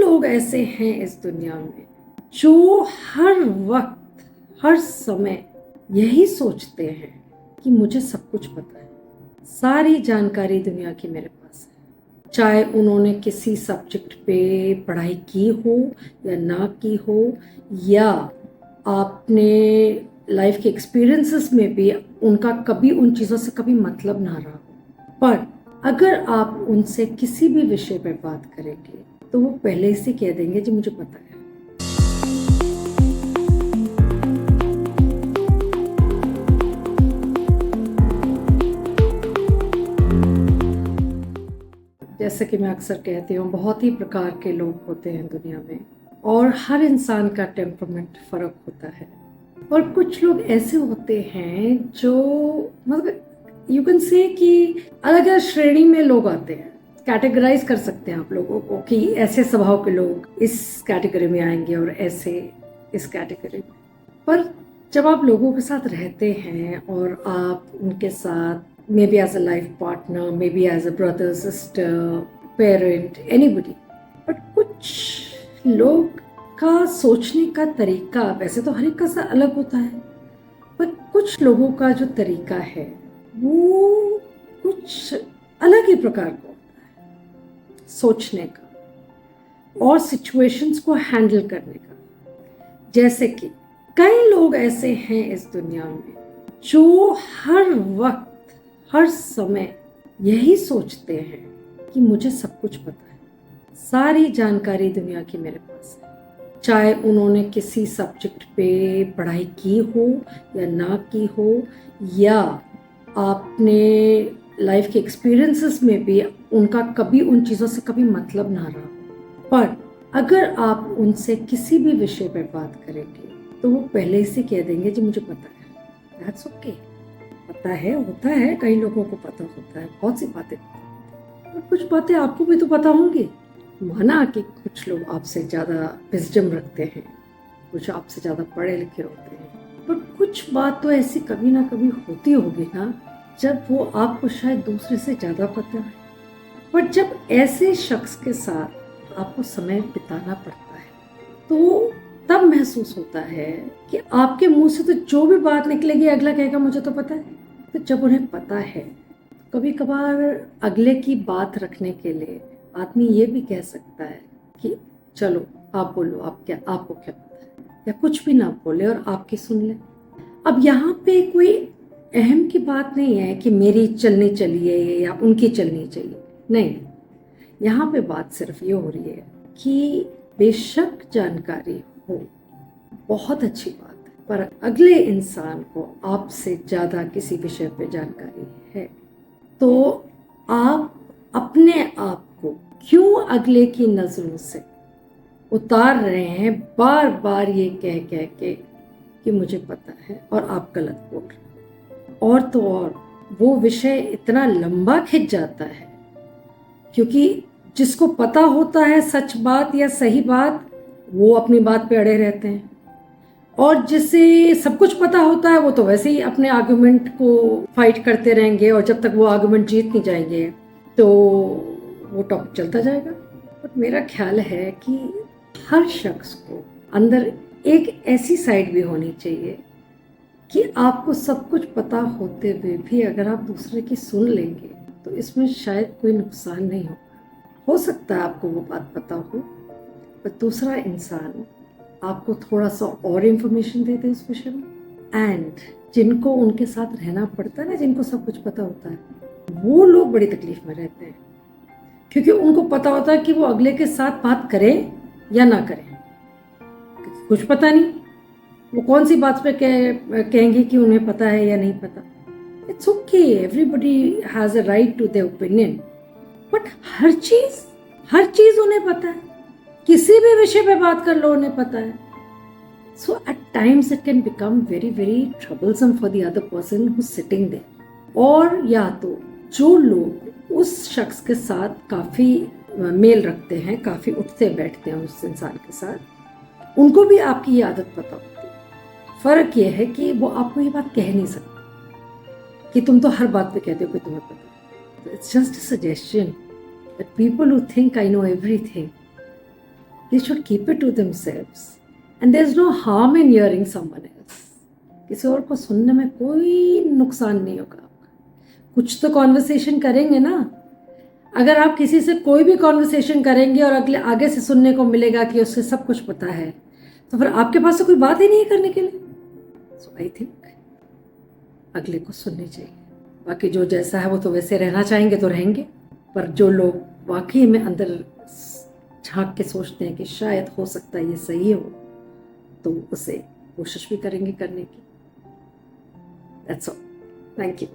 लोग ऐसे हैं इस दुनिया में जो हर वक्त हर समय यही सोचते हैं कि मुझे सब कुछ पता है, सारी जानकारी दुनिया की मेरे पास है। चाहे उन्होंने किसी सब्जेक्ट पे पढ़ाई की हो या ना की हो, या आपने लाइफ के एक्सपीरियंसेस में भी उनका कभी उन चीज़ों से कभी मतलब ना रहा हो, पर अगर आप उनसे किसी भी विषय पर बात करेंगे तो वो पहले से कह देंगे जी मुझे पता है। जैसे कि मैं अक्सर कहती हूँ, बहुत ही प्रकार के लोग होते हैं दुनिया में और हर इंसान का टेम्परामेंट फ़र्क होता है। और कुछ लोग ऐसे होते हैं जो मतलब यू कैन से कि अलग अलग श्रेणी में लोग आते हैं। कैटेगराइज कर सकते हैं आप लोगों को कि ऐसे स्वभाव के लोग इस कैटेगरी में आएंगे और ऐसे इस कैटेगरी में। पर जब आप लोगों के साथ रहते हैं और आप उनके साथ maybe as a life partner, maybe as a brother, sister, parent, anybody, but कुछ लोग का सोचने का तरीका, वैसे तो हर एक का सा अलग होता है, पर कुछ लोगों का जो तरीका है वो कुछ अलग ही प्रकार का होता है सोचने का और सिचुएशंस को हैंडल करने का। जैसे कि कई लोग ऐसे हैं इस दुनिया में जो हर वक्त हर समय यही सोचते हैं कि मुझे सब कुछ पता है, सारी जानकारी दुनिया की मेरे पास है। चाहे उन्होंने किसी सब्जेक्ट पे पढ़ाई की हो या ना की हो, या आपने लाइफ के एक्सपीरियंसेस में भी उनका कभी उन चीज़ों से कभी मतलब ना रहा हो, पर अगर आप उनसे किसी भी विषय पर बात करेंगे तो वो पहले से कह देंगे जी मुझे पता है। दैट्स ओके, पता है, होता है, कई लोगों को पता होता है, बहुत सी बातें पता होती हैं, और कुछ बातें आपको भी तो पता होंगी। माना कि कुछ लोग आपसे ज़्यादा विजडम रखते हैं, कुछ आपसे ज़्यादा पढ़े लिखे होते हैं, पर कुछ बात तो ऐसी कभी ना कभी होती होगी ना जब वो आपको शायद दूसरे से ज़्यादा पता है। पर जब ऐसे शख्स के साथ आपको समय बिताना पड़ता है तो तब महसूस होता है कि आपके मुंह से तो जो भी बात निकलेगी अगला कहेगा मुझे तो पता है। तो जब उन्हें पता है, कभी कभार अगले की बात रखने के लिए आदमी ये भी कह सकता है कि चलो आप बोलो, आपको क्या पता है, या कुछ भी ना बोले और आपकी सुन ले। अब यहाँ पे कोई अहम की बात नहीं है कि मेरी चलनी चाहिए या उनकी चलनी चाहिए, नहीं। यहाँ पे बात सिर्फ ये हो रही है कि बेशक जानकारी हो, बहुत अच्छी बात है, पर अगले इंसान को आपसे ज़्यादा किसी विषय पे जानकारी है तो आप अपने आप को क्यों अगले की नज़रों से उतार रहे हैं, बार बार ये कह कह के कि मुझे पता है और आप गलत बोल रहे हैं। और तो और वो विषय इतना लंबा खिंच जाता है क्योंकि जिसको पता होता है सच बात या सही बात, वो अपनी बात पे अड़े रहते हैं, और जिसे सब कुछ पता होता है वो तो वैसे ही अपने आर्गुमेंट को फाइट करते रहेंगे, और जब तक वो आर्गुमेंट जीत नहीं जाएंगे तो वो टॉपिक चलता जाएगा। बट मेरा ख्याल है कि हर शख्स को अंदर एक ऐसी साइड भी होनी चाहिए कि आपको सब कुछ पता होते हुए भी अगर आप दूसरे की सुन लेंगे तो इसमें शायद कोई नुकसान नहीं होगा। हो सकता है आपको वो बात पता हो, पर दूसरा इंसान आपको थोड़ा सा और इन्फॉर्मेशन दे दे उस विषय में। एंड जिनको उनके साथ रहना पड़ता है ना, जिनको सब कुछ पता होता है, वो लोग बड़ी तकलीफ में रहते हैं, क्योंकि उनको पता होता है कि वो अगले के साथ बात करें या ना करें, क्योंकि कुछ पता नहीं वो कौन सी बात पे कहेंगे कि उन्हें पता है या नहीं पता। It's okay, everybody has a right to their opinion, but हर चीज़ उन्हें पता है, किसी भी विषय पे बात कर लो उन्हें पता है। So at times it can become very very troublesome for the other person who sitting there. और या तो जो लोग उस शख्स के साथ काफ़ी मेल रखते हैं, काफ़ी उठते बैठते हैं उस इंसान के साथ, उनको भी आपकी ये आदत पता होती है। फ़र्क ये है कि वो आपको ये बात कह नहीं सकते कि तुम तो हर बात पे कहते हो कि तुम्हें पता है। It's just a suggestion that people who think I know everything, they should keep it to themselves. And there's no harm in hearing someone else. किसी और को सुनने में कोई नुकसान नहीं होगा आपका। कुछ तो कॉन्वर्सेशन करेंगे ना। अगर आप किसी से कोई भी कॉन्वर्सेशन करेंगे और अगले आगे से सुनने को मिलेगा कि उससे सब कुछ पता है, तो फिर आपके पास तो कोई बात ही नहीं है करने के लिए। सो आई थिंक अगले को सुननी चाहिए। बाकी जो जैसा है वो तो वैसे रहना चाहेंगे तो रहेंगे, पर जो लोग वाकई में अंदर झांक के सोचते हैं कि शायद हो सकता है ये सही हो, तो उसे कोशिश भी करेंगे करने की। That's all. Thank you.